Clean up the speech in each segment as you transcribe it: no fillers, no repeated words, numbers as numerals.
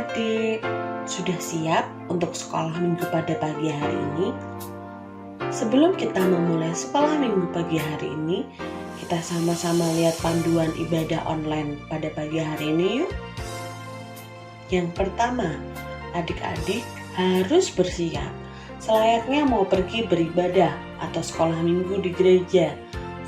adik-adik, sudah siap untuk sekolah minggu pada pagi hari ini? Sebelum kita memulai sekolah minggu pagi hari ini, kita sama-sama lihat panduan ibadah online pada pagi hari ini yuk. Yang pertama, adik-adik harus bersiap selayaknya mau pergi beribadah atau sekolah minggu di gereja.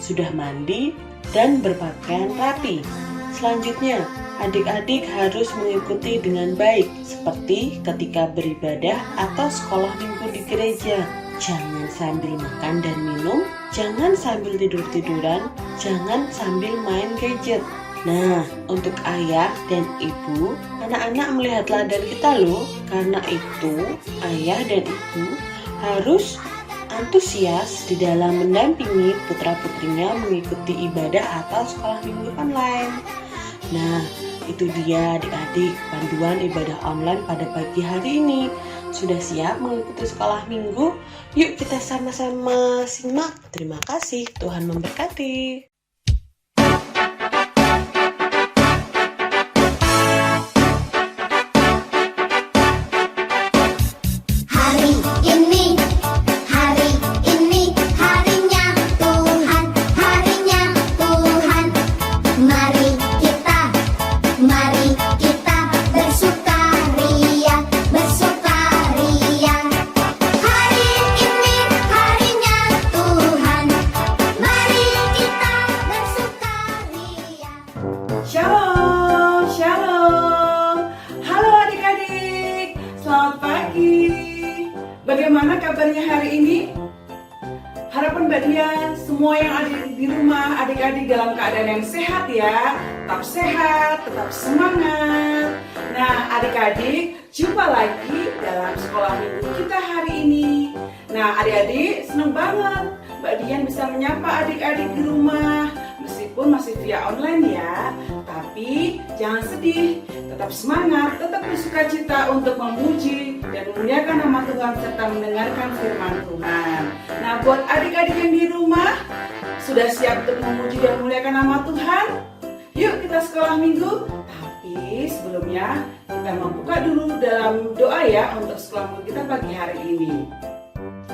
Sudah mandi dan berpakaian rapi. Selanjutnya, adik-adik harus mengikuti dengan baik seperti ketika beribadah atau sekolah minggu di gereja. Jangan sambil makan dan minum, jangan sambil tidur-tiduran, jangan sambil main gadget. Nah, untuk ayah dan ibu, anak-anak melihatlah dari kita loh. Karena itu, ayah dan ibu harus antusias di dalam mendampingi putra-putrinya mengikuti ibadah atau sekolah minggu online. Nah, itu dia adik-adik panduan ibadah online pada pagi hari ini. Sudah siap mengikuti sekolah minggu? Yuk kita sama-sama simak. Terima kasih, Tuhan memberkati. Shalom, shalom. Halo adik-adik, selamat pagi. Bagaimana kabarnya hari ini? Harapan Mbak Dian, semua yang ada di rumah, adik-adik dalam keadaan yang sehat ya. Tetap sehat, tetap semangat. Nah adik-adik, jumpa lagi dalam sekolah minggu kita hari ini. Nah adik-adik, senang banget Mbak Dian bisa menyapa adik-adik di rumah. Meskipun masih via online ya, tapi jangan sedih, tetap semangat, tetap bersukacita untuk memuji dan memuliakan nama Tuhan serta mendengarkan firman Tuhan. Nah, buat adik-adik yang di rumah, sudah siap untuk memuji dan memuliakan nama Tuhan? Yuk kita sekolah minggu. Tapi sebelumnya kita membuka dulu dalam doa ya untuk sekolah minggu kita pagi hari ini.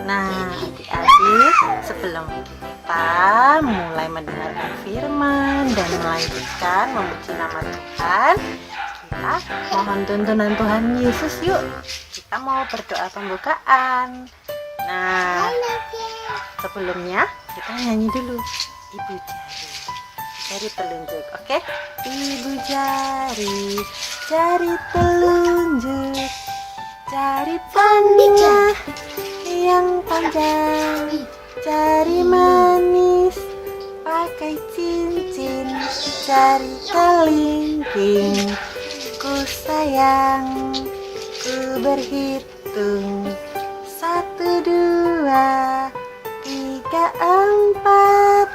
Nah, adik-adik, sebelum kita mulai mendengarkan firman dan melanjutkan memuji nama Tuhan, kita mohon tuntunan Tuhan Yesus yuk. Kita mau berdoa pembukaan. Nah, sebelumnya kita nyanyi dulu. Ibu jari, jari telunjuk, oke? Ibu jari, jari telunjuk, jari tengah yang panjang, jari manis pakai cincin, jari kelingking. Ku sayang, ku berhitung 1, 2, 3, 4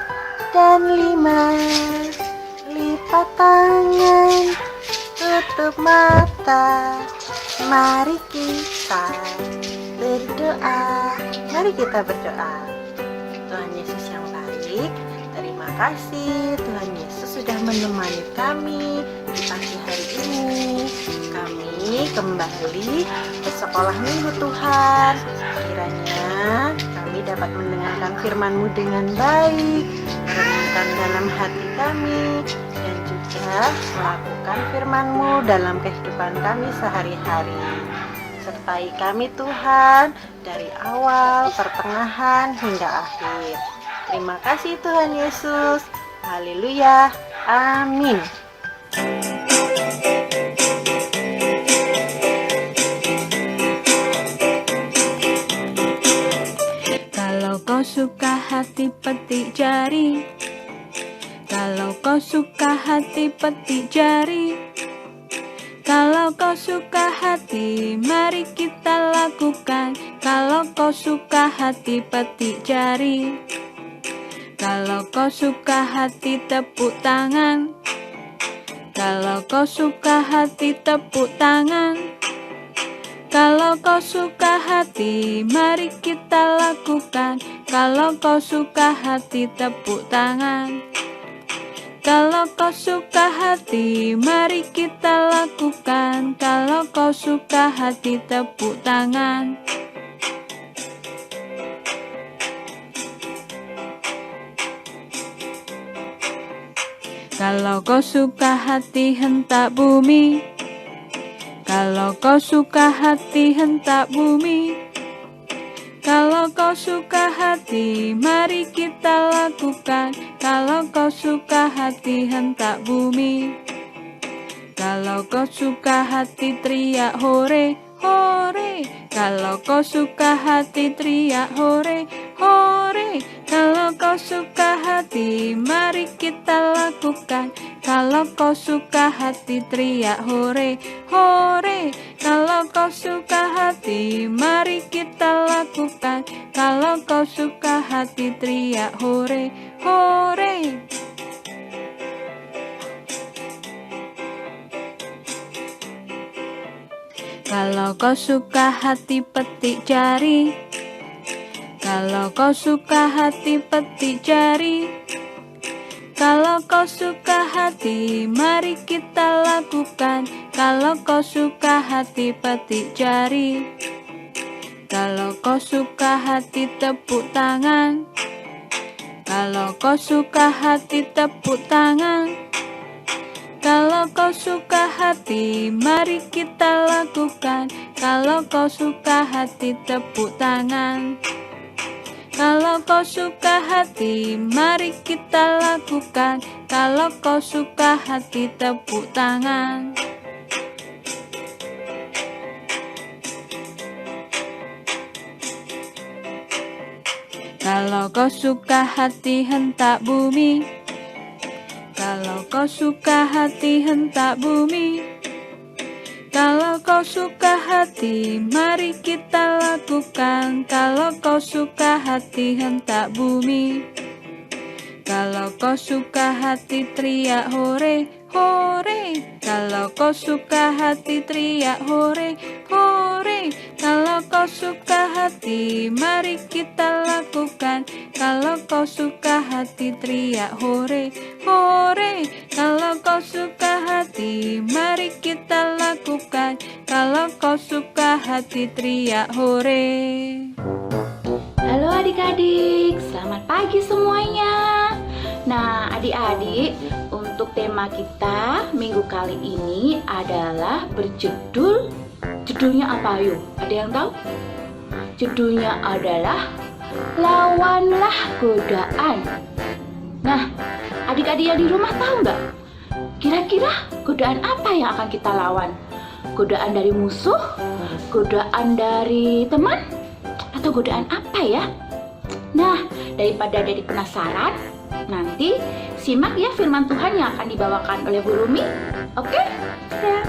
dan 5. Lipat tangan, tutup mata, mari kita berdoa. Mari kita berdoa. Tuhan Yesus yang baik, terima kasih Tuhan Yesus sudah menemani kami di pagi hari ini. Kami kembali ke sekolah minggu Tuhan. Kiranya kami dapat mendengarkan firman-Mu dengan baik, merenungkan dalam hati kami, dan juga melakukan firman-Mu dalam kehidupan kami sehari-hari. Sertai kami Tuhan dari awal, pertengahan, hingga akhir. Terima kasih Tuhan Yesus. Haleluya. Amin. Kalau kau suka hati petik jari, kalau kau suka hati petik jari, kalau kau suka hati, mari kita lakukan. Kalau kau suka hati, petik jari. Kalau kau suka hati, tepuk tangan. Kalau kau suka hati, tepuk tangan. Kalau kau suka hati, mari kita lakukan. Kalau kau suka hati, tepuk tangan. Kalau kau suka hati, mari kita lakukan. Kalau kau suka hati, tepuk tangan. Kalau kau suka hati, hentak bumi. Kalau kau suka hati, hentak bumi. Kalau kau suka hati, mari kita lakukan. Kalau kau suka hati, hentak bumi. Kalau kau suka hati, teriak hore, hore. Kalau kau suka hati, teriak hore, hore. Kalau kau suka hati, mari kita lakukan. Kalau kau suka hati, teriak hore, hore. Kalau kau suka hati, mari kita lakukan. Kalau kau suka hati, teriak hore, hore. Kalau kau suka hati, petik jari. Kalau kau suka hati, petik jari. Kalau kau suka hati, mari kita lakukan. Kalau kau suka hati, petik jari. Kalau kau suka hati, tepuk tangan. Kalau kau suka hati, tepuk tangan. Kalau kau suka hati, mari kita lakukan. Kalau kau suka hati, tepuk tangan. Kalau kau suka hati, mari kita lakukan. Kalau kau suka hati, tepuk tangan. Kalau kau suka hati, hentak bumi. Kalau kau suka hati, hentak bumi. Kalau kau suka hati, mari kita lakukan. Kalau kau suka hati, hentak bumi. Kalau kau suka hati, teriak hore, hore. Kalau kau suka hati, teriak hore, hore. Kalau kau suka hati, mari kita lakukan. Kalau kau suka hati, teriak hore, hore. Kalau kau suka hati, mari kita lakukan. Kalau kau suka hati, teriak hore. Halo adik-adik, selamat pagi semuanya. Nah adik-adik, untuk tema kita minggu kali ini adalah judulnya apa yuk? Ada yang tahu? Judulnya adalah Lawanlah Godaan. Nah adik-adik yang di rumah tahu nggak? Kira-kira godaan apa yang akan kita lawan? Godaan dari musuh? Godaan dari teman? Atau godaan apa ya? Nah, daripada jadi penasaran, nanti simak ya firman Tuhan yang akan dibawakan oleh Bu Rumi. Oke? Ya.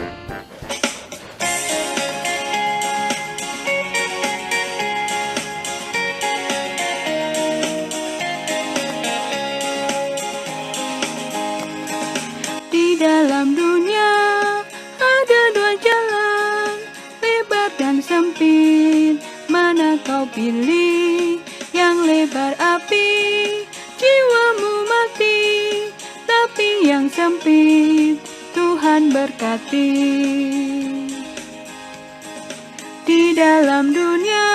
Di dalam dunia ada dua jalan, lebar dan sempit. Mana kau pilih? Yang lebar api, jiwamu mati. Tapi yang sempit, Tuhan berkati. Di dalam dunia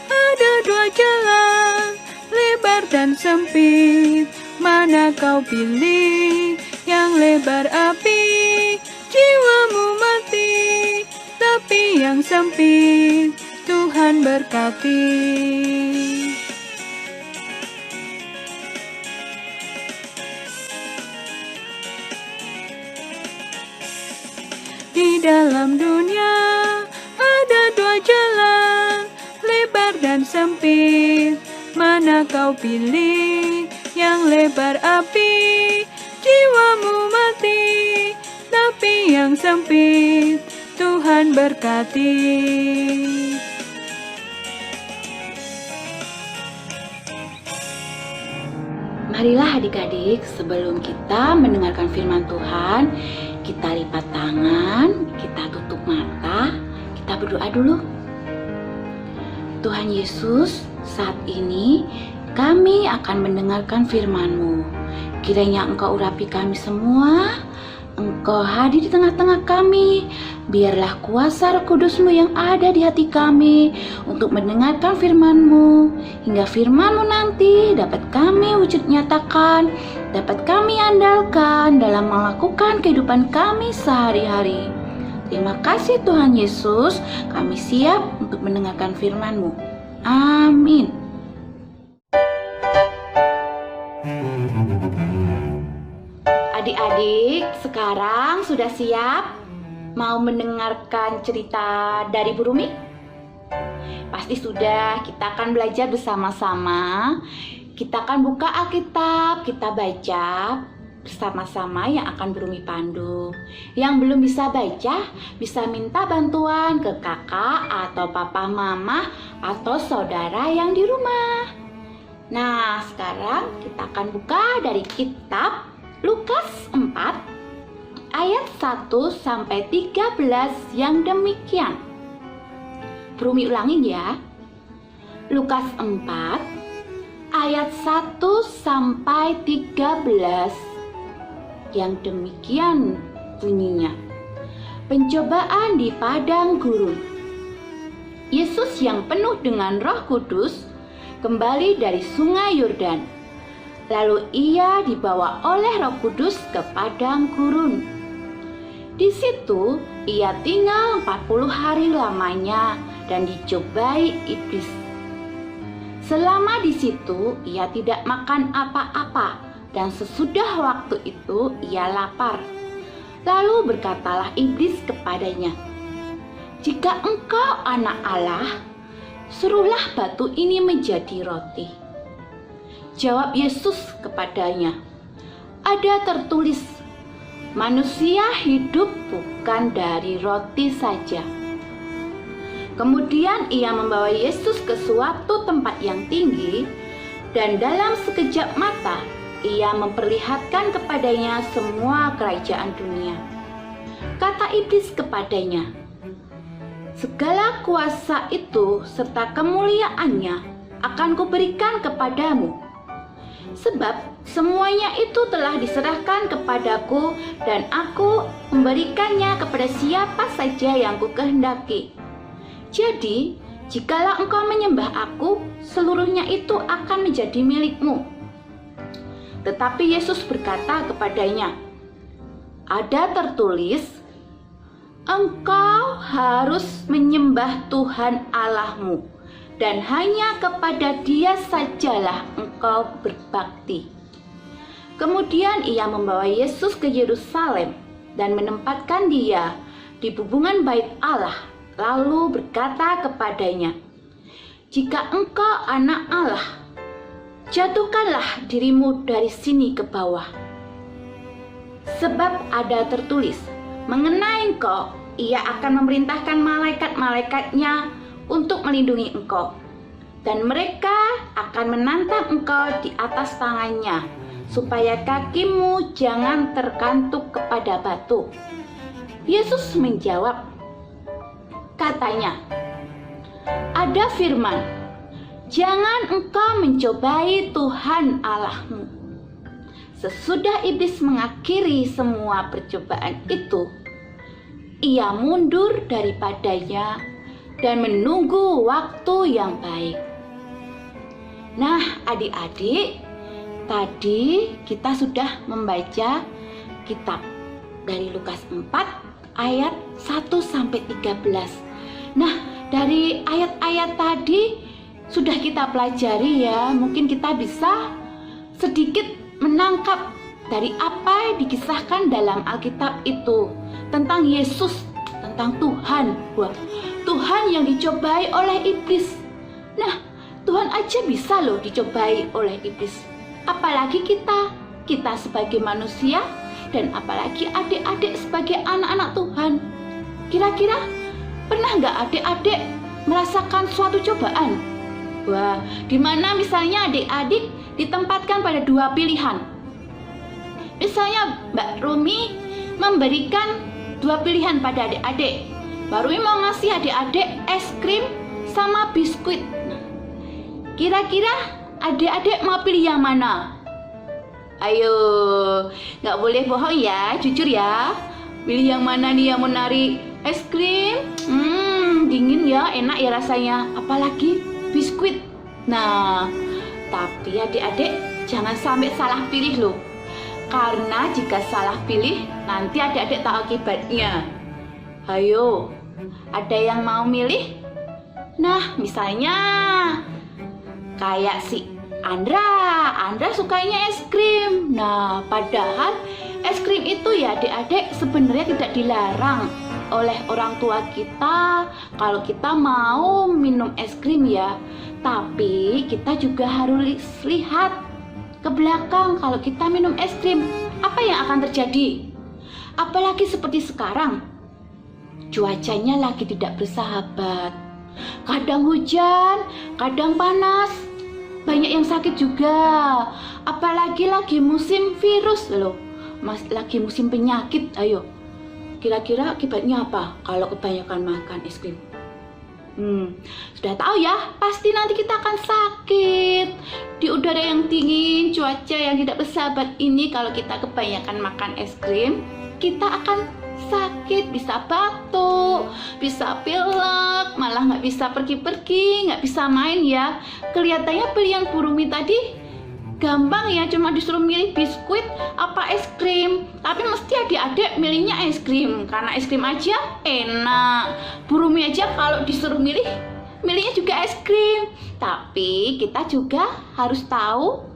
ada dua jalan, lebar dan sempit. Mana kau pilih? Yang lebar api, jiwamu mati. Tapi yang sempit, Tuhan berkati. Di dalam dunia ada dua jalan, lebar dan sempit. Mana kau pilih? Yang lebar api, jiwamu mati. Tapi yang sempit, Tuhan berkati. Marilah adik-adik, sebelum kita mendengarkan firman Tuhan, kita lipat tangan, kita tutup mata, kita berdoa dulu. Tuhan Yesus, saat ini kami akan mendengarkan firman-Mu. Kiranya Engkau urapi kami semua, Engkau hadir di tengah-tengah kami. Biarlah kuasa Roh Kudus-Mu yang ada di hati kami untuk mendengarkan firman-Mu, hingga firman-Mu nanti dapat kami wujud nyatakan, dapat kami andalkan dalam melakukan kehidupan kami sehari-hari. Terima kasih Tuhan Yesus, kami siap untuk mendengarkan firman-Mu. Amin. Adik-adik, sekarang sudah siap mau mendengarkan cerita dari Bu Rumi? Pasti sudah, kita akan belajar bersama-sama. Kita akan buka Alkitab, kita baca bersama-sama yang akan Bu Rumi pandu. Yang belum bisa baca, bisa minta bantuan ke kakak atau papa mama atau saudara yang di rumah. Nah, sekarang kita akan buka dari kitab Lukas 4 ayat 1 sampai 13 yang demikian. Rumi ulangin ya. Lukas 4 ayat 1 sampai 13 yang demikian bunyinya. Pencobaan di padang gurun. Yesus yang penuh dengan Roh Kudus kembali dari sungai Yordan. Lalu ia dibawa oleh Roh Kudus ke padang gurun. Di situ ia tinggal 40 hari lamanya dan dicobai iblis. Selama di situ ia tidak makan apa-apa dan sesudah waktu itu ia lapar. Lalu berkatalah iblis kepadanya, "Jika engkau anak Allah, suruhlah batu ini menjadi roti." Jawab Yesus kepadanya, "Ada tertulis, manusia hidup bukan dari roti saja." Kemudian ia membawa Yesus ke suatu tempat yang tinggi, dan dalam sekejap mata ia memperlihatkan kepadanya semua kerajaan dunia. Kata iblis kepadanya, "Segala kuasa itu serta kemuliaannya akan kuberikan kepadamu. Sebab semuanya itu telah diserahkan kepadaku dan aku memberikannya kepada siapa saja yang kukehendaki. Jadi, jikalau engkau menyembah aku, seluruhnya itu akan menjadi milikmu." Tetapi Yesus berkata kepadanya, "Ada tertulis, engkau harus menyembah Tuhan Allahmu, dan hanya kepada Dia sajalah engkau berbakti." Kemudian ia membawa Yesus ke Yerusalem dan menempatkan Dia di bubungan bait Allah, lalu berkata kepadanya, "Jika engkau anak Allah, jatuhkanlah dirimu dari sini ke bawah. Sebab ada tertulis, mengenai engkau, Ia akan memerintahkan malaikat-malaikatnya untuk melindungi engkau, dan mereka akan menantang engkau di atas tangannya, supaya kakimu jangan terkantuk kepada batu." Yesus menjawab, katanya, "Ada firman, jangan engkau mencobai Tuhan Allahmu." Sesudah iblis mengakhiri semua percobaan itu, ia mundur daripadanya dan menunggu waktu yang baik. Nah, adik-adik, tadi kita sudah membaca kitab dari Lukas 4 ayat 1 sampai 13. Nah, dari ayat-ayat tadi sudah kita pelajari ya. Mungkin kita bisa sedikit menangkap dari apa yang dikisahkan dalam Alkitab itu tentang Yesus, tentang Tuhan. Wah, Tuhan yang dicobai oleh iblis. Nah, Tuhan aja bisa loh dicobai oleh iblis. Apalagi kita sebagai manusia, dan apalagi adik-adik sebagai anak-anak Tuhan. Kira-kira pernah nggak adik-adik merasakan suatu cobaan? Wah, dimana misalnya adik-adik ditempatkan pada dua pilihan. Misalnya Mbak Rumi memberikan dua pilihan pada adik-adik. Mbak Rumi mau ngasih adik-adik es krim sama biskuit. Kira-kira adik-adik mau pilih yang mana? Ayo, nggak boleh bohong ya, jujur ya. Pilih yang mana nih yang mau narik es krim? Dingin ya, enak ya rasanya. Apalagi biskuit. Nah, tapi adik-adik jangan sampai salah pilih loh. Karena jika salah pilih, nanti adik-adik tahu akibatnya. Ayo, ada yang mau milih? Nah, misalnya kayak si Andra sukanya es krim. Nah, padahal es krim itu ya adik-adik sebenarnya tidak dilarang oleh orang tua kita kalau kita mau minum es krim ya. Tapi kita juga harus lihat ke belakang kalau kita minum es krim, apa yang akan terjadi? Apalagi seperti sekarang, cuacanya lagi tidak bersahabat. Kadang hujan, kadang panas, banyak yang sakit juga. Apalagi lagi musim virus loh, lagi musim penyakit. Ayo, kira-kira akibatnya apa kalau kebanyakan makan es krim? Sudah tahu ya, pasti nanti kita akan sakit. Di udara yang dingin, cuaca yang tidak bersahabat ini, kalau kita kebanyakan makan es krim, kita akan sakit, bisa batuk, bisa pilek, malah nggak bisa pergi-pergi, nggak bisa main ya. Kelihatannya pilihan Bu Rumi tadi gampang ya, cuma disuruh milih biskuit apa es krim. Tapi mesti adik-adik milihnya es krim, karena es krim aja enak. Bu Rumi aja kalau disuruh milih, milihnya juga es krim. Tapi kita juga harus tahu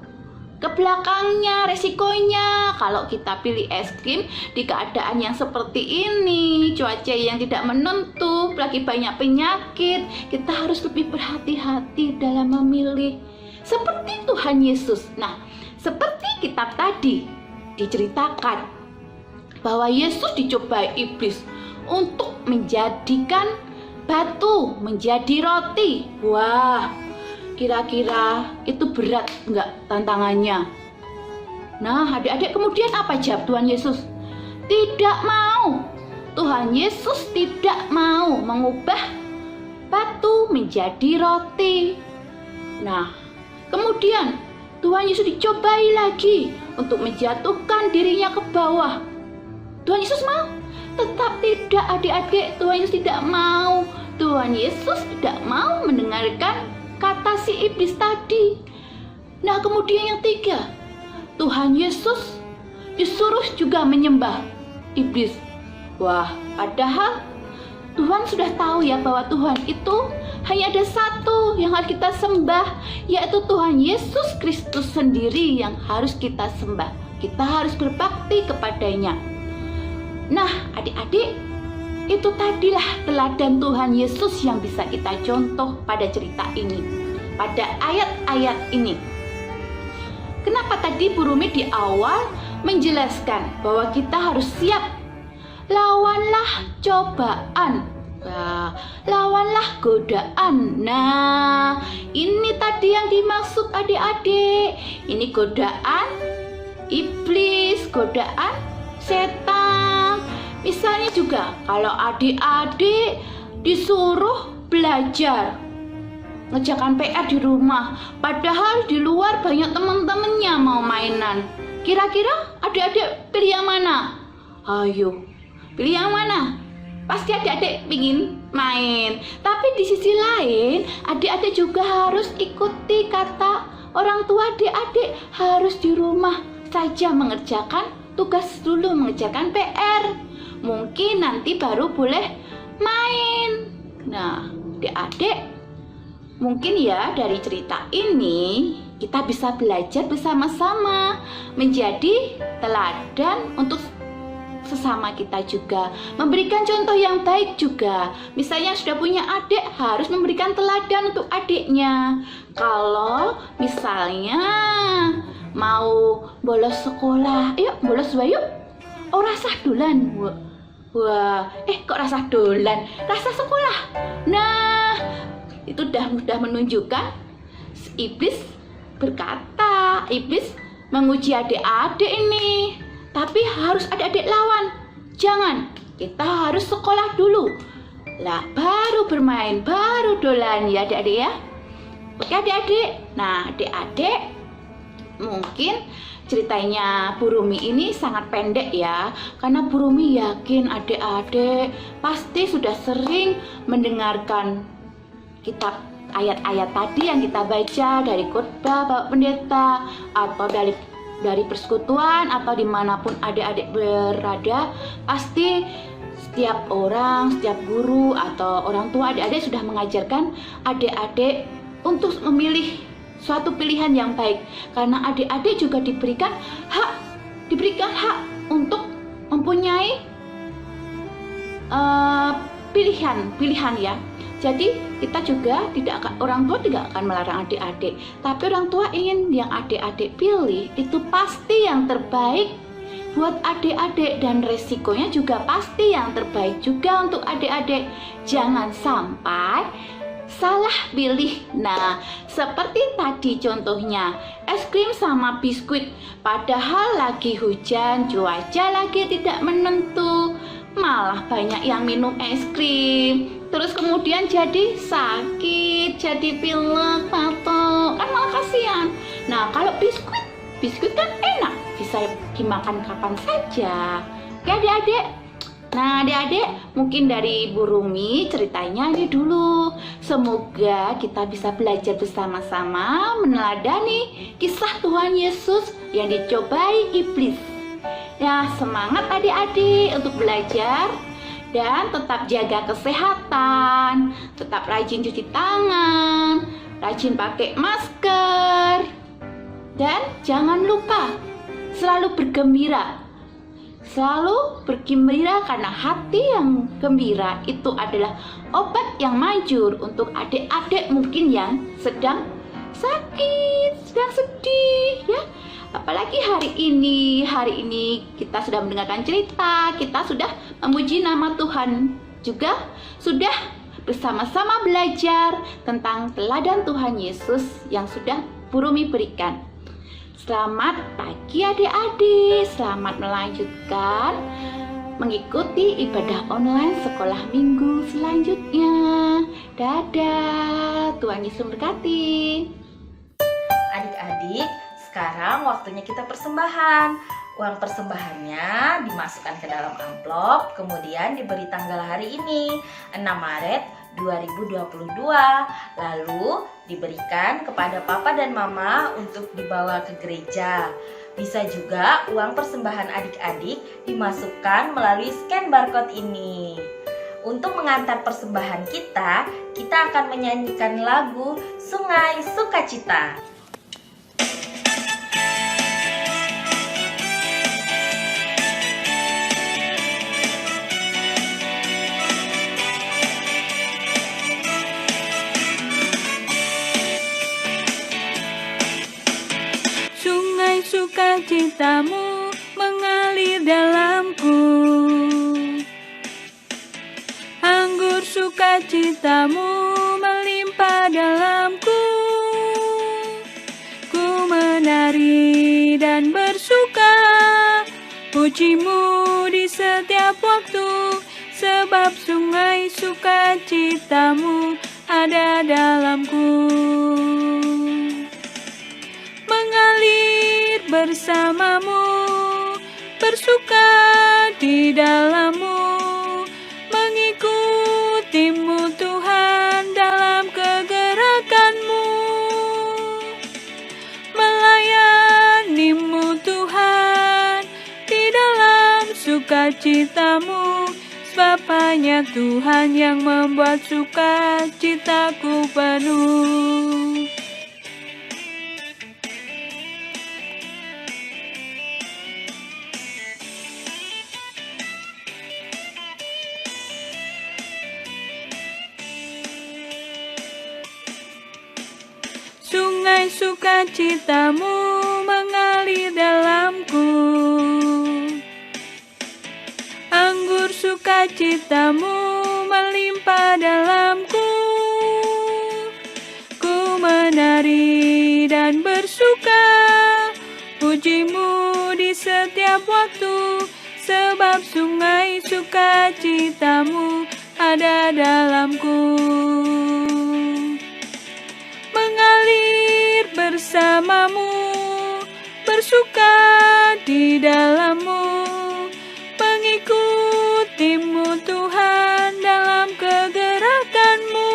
ke belakangnya, resikonya. Kalau kita pilih es krim di keadaan yang seperti ini, cuaca yang tidak menentu, lagi banyak penyakit, kita harus lebih berhati-hati dalam memilih. Seperti Tuhan Yesus. Nah, seperti kitab tadi diceritakan bahwa Yesus dicobai iblis untuk menjadikan batu menjadi roti. Wah, kira-kira itu berat nggak tantangannya? Nah, adik-adik, kemudian apa jawab Tuhan Yesus? Tidak mau. Tuhan Yesus tidak mau mengubah batu menjadi roti. Nah, kemudian Tuhan Yesus dicobai lagi untuk menjatuhkan dirinya ke bawah. Tuhan Yesus mau? Tetap tidak, adik-adik. Tuhan Yesus tidak mau. Tuhan Yesus tidak mau mendengarkan kata si iblis tadi. Nah, kemudian yang tiga, Tuhan Yesus disuruh juga menyembah iblis. Wah, padahal Tuhan sudah tahu ya bahwa Tuhan itu hanya ada satu yang harus kita sembah, yaitu Tuhan Yesus Kristus sendiri yang harus kita sembah. Kita harus berbakti kepadanya. Nah, adik-adik, itu tadilah teladan Tuhan Yesus yang bisa kita contoh pada cerita ini, pada ayat-ayat ini. Kenapa tadi Bu Rumi di awal menjelaskan bahwa kita harus siap? Lawanlah cobaan, lawanlah godaan. Nah, ini tadi yang dimaksud adik-adik. Ini godaan iblis, godaan setan. Misalnya juga kalau adik-adik disuruh belajar, ngerjakan PR di rumah, padahal di luar banyak teman-temannya mau mainan. Kira-kira adik-adik pilih yang mana? Ayo, pilih yang mana? Pasti adik-adik ingin main. Tapi di sisi lain, adik-adik juga harus ikuti kata orang tua adik-adik. Harus di rumah saja mengerjakan tugas dulu, mengerjakan PR. Mungkin nanti baru boleh main. Nah, adik-adik, mungkin ya dari cerita ini kita bisa belajar bersama-sama menjadi teladan untuk sesama kita juga, memberikan contoh yang baik juga. Misalnya sudah punya adik, harus memberikan teladan untuk adiknya. Kalau misalnya mau bolos sekolah, yuk bolos yuk. Oh, rasa dolan. Wah, kok rasa dolan? Rasa sekolah. Nah, itu mudah menunjukkan iblis berkata, iblis menguji adik-adik ini. Tapi harus adik-adik lawan. Jangan, kita harus sekolah dulu. Lah, baru bermain, baru dolan ya adik-adik ya. Oke adik-adik. Nah, adik-adik mungkin ceritanya Bu Rumi ini sangat pendek ya, karena Bu Rumi yakin adik-adik pasti sudah sering mendengarkan kitab ayat-ayat tadi yang kita baca dari khotbah Bapak Pendeta atau dari persekutuan atau dimanapun adik-adik berada. Pasti setiap orang, setiap guru atau orang tua adik-adik sudah mengajarkan adik-adik untuk memilih suatu pilihan yang baik, karena adik-adik juga diberikan hak untuk mempunyai pilihan ya. Jadi kita juga orang tua tidak akan melarang adik-adik, tapi orang tua ingin yang adik-adik pilih itu pasti yang terbaik buat adik-adik, dan resikonya juga pasti yang terbaik juga untuk adik-adik. Jangan sampai salah pilih. Nah, seperti tadi contohnya es krim sama biskuit, padahal lagi hujan, cuaca lagi tidak menentu, malah banyak yang minum es krim, terus kemudian jadi sakit, jadi pilek, batuk, kan malah kasihan. Nah, kalau biskuit kan enak, bisa dimakan kapan saja ya adik-adik. Nah adik-adik, mungkin dari Bu Rumi ceritanya ini dulu. Semoga kita bisa belajar bersama-sama meneladani kisah Tuhan Yesus yang dicobai iblis. Ya, semangat adik-adik untuk belajar dan tetap jaga kesehatan, tetap rajin cuci tangan, rajin pakai masker, dan jangan lupa selalu bergembira. Selalu bergembira, karena hati yang gembira itu adalah obat yang manjur untuk adik-adik mungkin yang sedang sakit, sedang sedih ya. Apalagi hari ini kita sudah mendengarkan cerita, kita sudah memuji nama Tuhan, juga sudah bersama-sama belajar tentang teladan Tuhan Yesus yang sudah Bu Rumi berikan. Selamat pagi adik-adik, selamat melanjutkan mengikuti ibadah online sekolah minggu selanjutnya. Dadah, Tuhan Yesus memberkati. Adik-adik, sekarang waktunya kita persembahan. Uang persembahannya dimasukkan ke dalam amplop, kemudian diberi tanggal hari ini, 6 Maret 2022. Lalu diberikan kepada papa dan mama untuk dibawa ke gereja. Bisa juga uang persembahan adik-adik dimasukkan melalui scan barcode ini. Untuk mengantar persembahan kita akan menyanyikan lagu Sungai Sukacita. Sukacitamu mengalir dalamku, anggur sukacitamu melimpah dalamku. Ku menari dan bersuka, pujimu di setiap waktu, sebab sungai sukacitamu ada dalamku. Mengalir bersamamu, bersuka di dalammu, mengikutimu Tuhan dalam kegerakanmu, melayanimu Tuhan di dalam sukacitamu, sebab hanya Tuhan yang membuat sukacitaku penuh. Sungai sukacitamu mengalir dalamku, anggur sukacitamu melimpah dalamku. Ku menari dan bersuka, pujimu di setiap waktu, sebab sungai sukacitamu ada dalamku. Mengalir bersamamu, suka di dalam-Mu, mengikutimu Tuhan dalam kegerakan-Mu,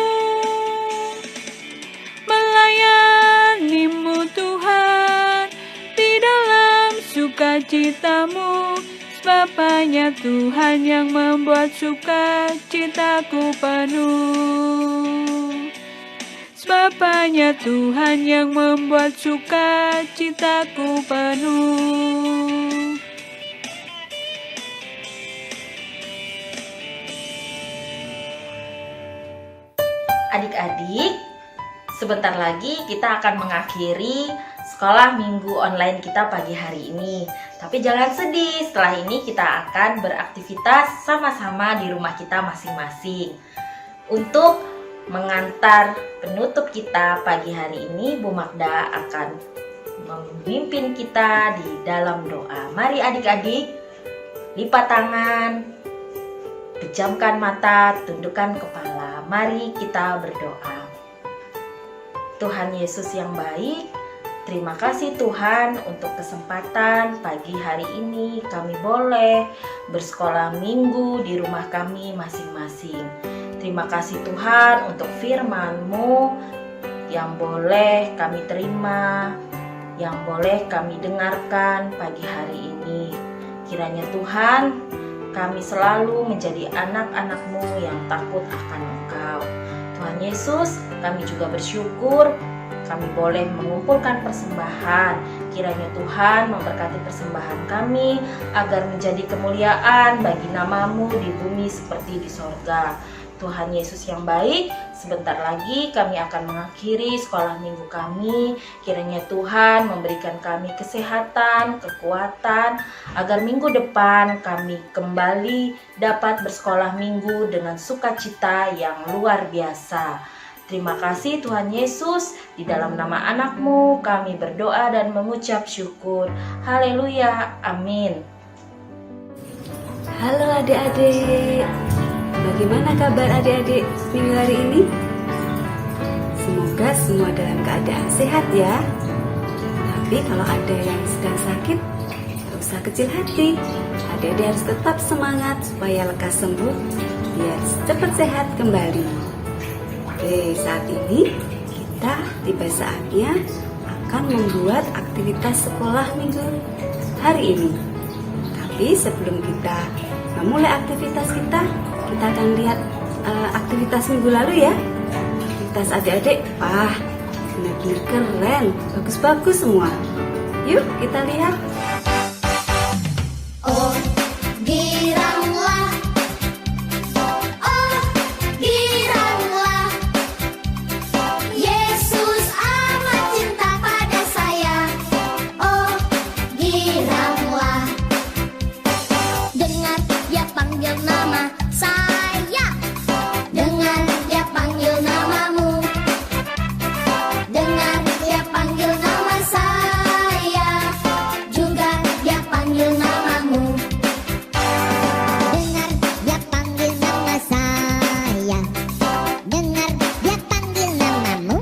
melayani-Mu Tuhan di dalam sukacita-Mu, sebab hanya Tuhan yang membuat sukacitaku penuh. Sebab hanya Tuhan yang membuat sukacitaku penuh. Adik-adik, sebentar lagi kita akan mengakhiri sekolah minggu online kita pagi hari ini. Tapi jangan sedih, setelah ini kita akan beraktivitas sama-sama di rumah kita masing-masing. Untuk mengantar penutup kita pagi hari ini, Bu Magda akan memimpin kita di dalam doa. Mari adik-adik, lipat tangan, pejamkan mata, tundukkan kepala. Mari kita berdoa. Tuhan Yesus yang baik, terima kasih Tuhan untuk kesempatan pagi hari ini kami boleh bersekolah minggu di rumah kami masing-masing. Terima kasih Tuhan untuk firman-Mu yang boleh kami terima, yang boleh kami dengarkan pagi hari ini. Kiranya Tuhan, kami selalu menjadi anak-anak-Mu yang takut akan Engkau. Tuhan Yesus, kami juga bersyukur kami boleh mengumpulkan persembahan. Kiranya Tuhan memberkati persembahan kami agar menjadi kemuliaan bagi nama-Mu di bumi seperti di sorga. Tuhan Yesus yang baik, sebentar lagi kami akan mengakhiri sekolah minggu kami. Kiranya Tuhan memberikan kami kesehatan, kekuatan, agar minggu depan kami kembali dapat bersekolah minggu dengan sukacita yang luar biasa. Terima kasih Tuhan Yesus, di dalam nama anak-Mu kami berdoa dan mengucap syukur. Haleluya, amin. Halo adik-adik, bagaimana kabar adik-adik minggu hari ini? Semoga semua dalam keadaan sehat ya. Tapi kalau ada yang sedang sakit, tidak usah kecil hati. Adik-adik harus tetap semangat supaya lekas sembuh, biar cepat sehat kembali. Oke, saat ini kita tiba saatnya akan membuat aktivitas sekolah minggu hari ini. Tapi sebelum kita memulai aktivitas kita akan lihat aktivitas minggu lalu ya. Aktivitas adik-adik, wah benar-benar keren, bagus-bagus semua. Yuk kita lihat. Oh, giranglah. Oh, giranglah. Yesus amat cinta pada saya. Oh, giranglah. Dengar dia panggil nama saya. Dengar dia panggil namamu. Dengar dia panggil nama saya. Juga dia panggil namamu. Dengar dia panggil nama saya. Dengar dia panggil namamu.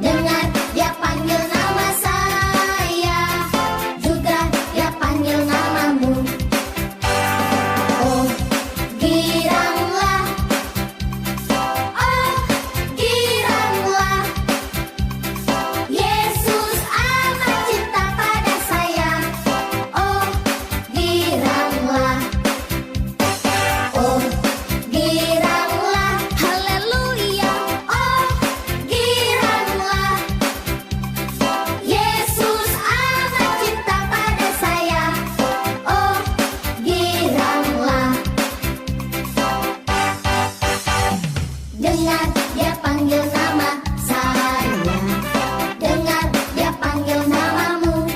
Dengar dia panggil nama saya. Juga dia panggil namamu. Oh, giranglah. Oh, giranglah. Yesus amat cinta pada saya. Oh, giranglah. Oh, giranglah. Haleluya. Oh, giranglah. Yesus amat cinta pada saya. Oh, giranglah. Dengar dia panggil nama saya. Dengar dia panggil namamu.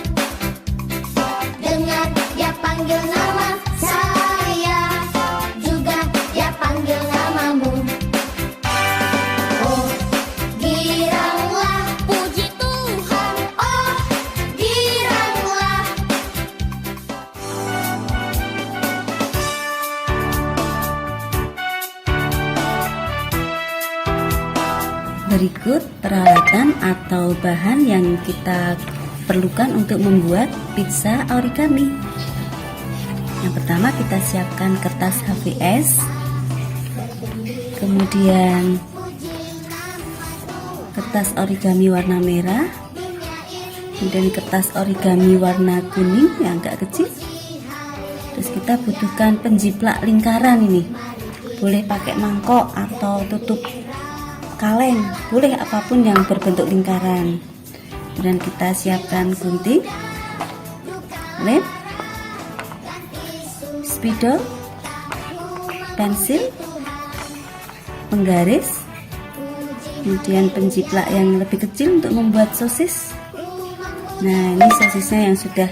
Dengar dia panggil nama saya. Juga dia panggil namamu. Oh, giranglah. Puji Tuhan. Oh, giranglah. Berikut peralatan atau bahan yang kita perlukan untuk membuat pizza origami. Yang pertama kita siapkan kertas HVS, kemudian kertas origami warna merah, kemudian kertas origami warna kuning yang agak kecil. Terus kita butuhkan penjiplak lingkaran ini, boleh pakai mangkok atau tutup kaleng, boleh apapun yang berbentuk lingkaran. Kemudian kita siapkan gunting, lem, spidol, pensil, penggaris, kemudian penjiplak yang lebih kecil untuk membuat sosis. Nah, ini sosisnya yang sudah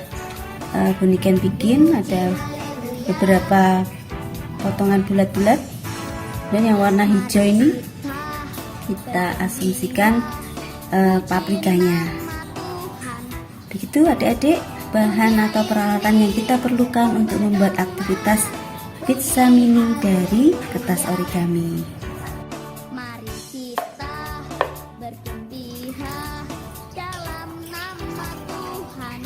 Buniken bikin, ada beberapa potongan bulat-bulat. Dan yang warna hijau ini kita asumsikan paprikanya. Begitu adik-adik bahan atau peralatan yang kita perlukan untuk membuat aktivitas pizza mini dari kertas origami. Mari kita bergembira dalam nama Tuhan.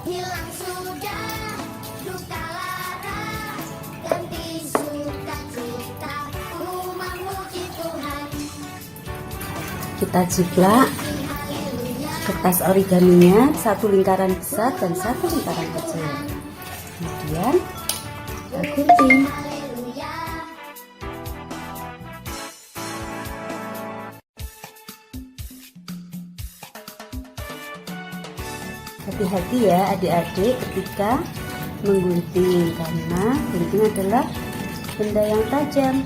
Hilang sudah duka lara, ganti sukacita, rumah muji Tuhan. Kita jiplak kertas origaminya, satu lingkaran besar dan satu lingkaran kecil. Kemudian kita gunting. Hati-hati ya adik-adik ketika menggunting, karena gunting adalah benda yang tajam.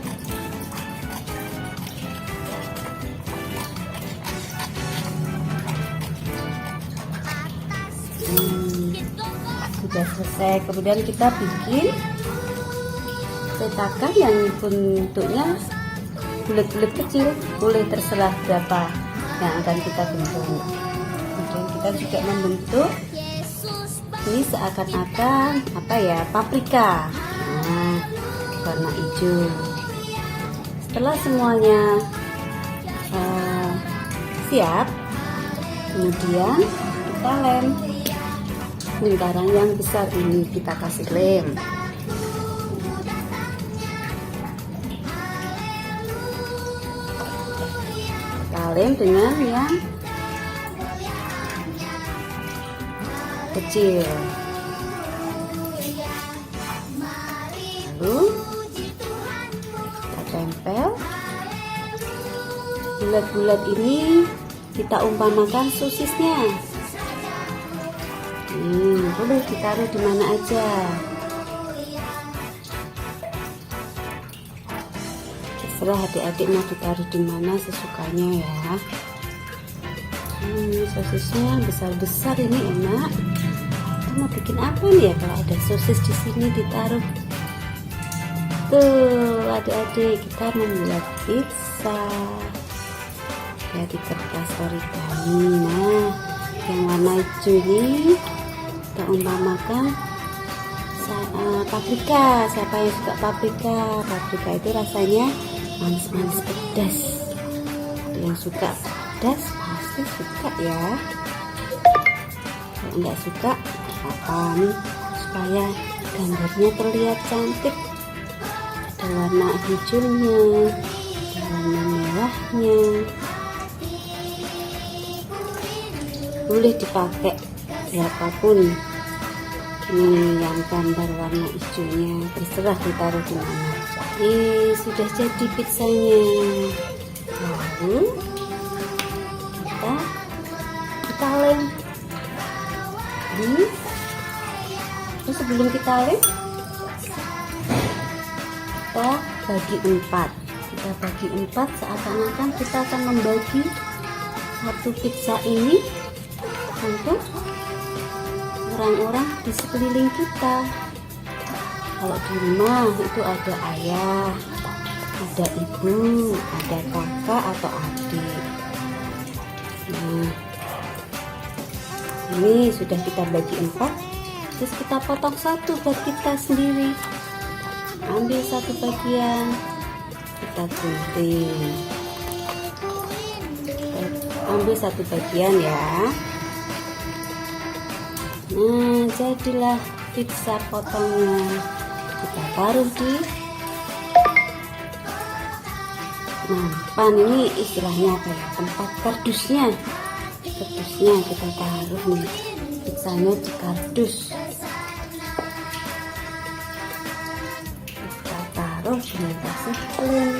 Sudah selesai. Kemudian kita bikin cetakan yang bentuknya bulat-bulat kecil, boleh terserah berapa yang akan kita bentuk. Kemudian kita juga membentuk ini seakan-akan paprika, nah, warna hijau. Setelah semuanya siap, kemudian kita lem. Lingkaran yang besar ini kita kasih lem. Kita lem dengan yang kecil. Lalu kita tempel. Bulat-bulat ini kita umpamakan sosisnya. Boleh ditaruh di mana aja. Terserah adik-adik mau ditaruh di mana sesukanya ya. Sosisnya besar-besar ini enak. Kita mau bikin apa nih ya kalau ada sosis di sini ditaruh? Tuh adik-adik, kita membuat pizza dari kertas origami. Nah, yang warna hijau ini kita umpamakan paprika. Siapa yang suka paprika? Paprika itu rasanya manis-manis pedas. Ada yang suka pedas pasti suka ya. Kalau nggak suka apa nih, supaya gambarnya terlihat cantik. Ada warna hijaunya, ada warna merahnya. Boleh dipakai berapapun. Ini yang gambar warna hijaunya, terserah ditaruh di mana. Sudah jadi pizzanya. Lalu kita lem. Terus sebelum kita lem, kita bagi 4. Kita bagi 4 seakan-akan kita akan membagi satu pizza ini untuk orang-orang di sekeliling kita. Kalau di rumah itu ada ayah, ada ibu, ada kakak atau adik. Nah, ini sudah kita bagi 4. Terus kita potong satu buat kita sendiri. Ambil satu bagian, kita gunting. Ambil satu bagian ya. Nah, jadilah pizza potongan. Kita taruh di pan. Ini istilahnya apa ya? Tempat kardusnya. Kardusnya kita taruh nih. Pizzanya di kardus. Kita taruh dengan kasih lem.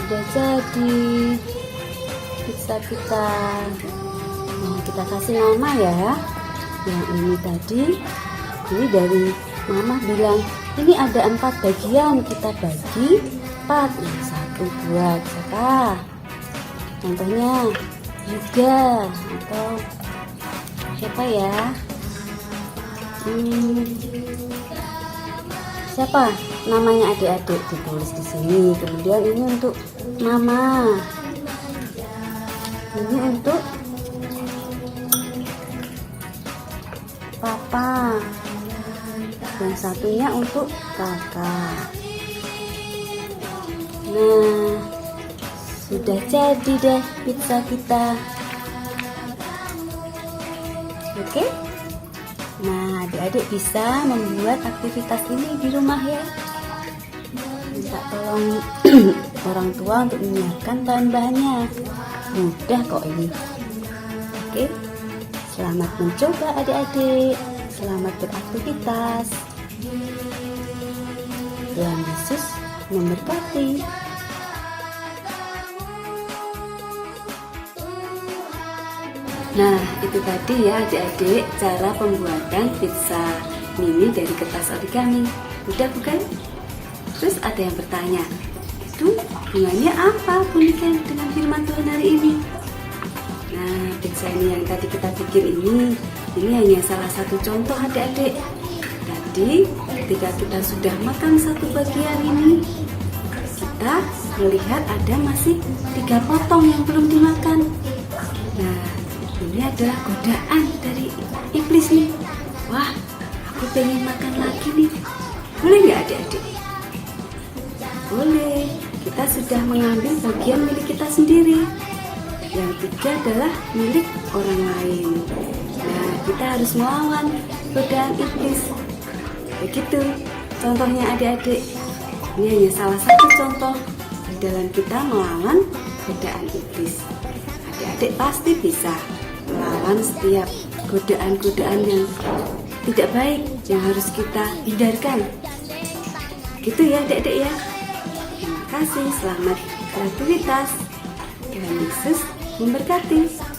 Sudah jadi pizza kita. Nah, kita kasih nama ya. Yang ini tadi, ini dari mama bilang ini ada 4 bagian, kita bagi 4. Yang satu buat siapa? Contohnya Yuga atau siapa ya? Siapa namanya adik-adik, ditulis di sini. Kemudian ini untuk mama, ini untuk papa, yang satunya untuk kakak. Nah, sudah jadi deh pizza kita. Oke? Nah, adik-adik bisa membuat aktivitas ini di rumah ya. Minta tolong orang tua untuk menyiapkan bahan-bahannya. Mudah kok ini. Oke, selamat mencoba adik-adik. Selamat beraktivitas. Tuhan Yesus memberkati. Nah, itu tadi ya adik-adik cara pembuatan pizza mini dari kertas origami. Mudah bukan? Terus ada yang bertanya, itu hubungannya apa boneka dengan firman Tuhan hari ini? Nah, pizza ini yang tadi kita bikin ini hanya salah satu contoh adik-adik. Tadi ketika kita sudah makan satu bagian ini, kita melihat ada masih 3 potong yang belum dimakan. Nah, ini adalah godaan dari iblis nih. Wah, aku pengen makan lagi nih. Boleh nggak adik-adik? Boleh. Kita sudah mengambil bagian milik kita sendiri. Yang 3 adalah milik orang lain. Nah, kita harus melawan godaan iblis. Begitu contohnya adik-adik. Ini hanya salah satu contoh dalam kita melawan godaan iblis. Adik-adik pasti bisa melawan setiap godaan-godaan yang tidak baik yang harus kita hindarkan. Gitu ya adik-adik ya. Terima kasih, selamat beraktivitas. Tuhan Yesus memberkati.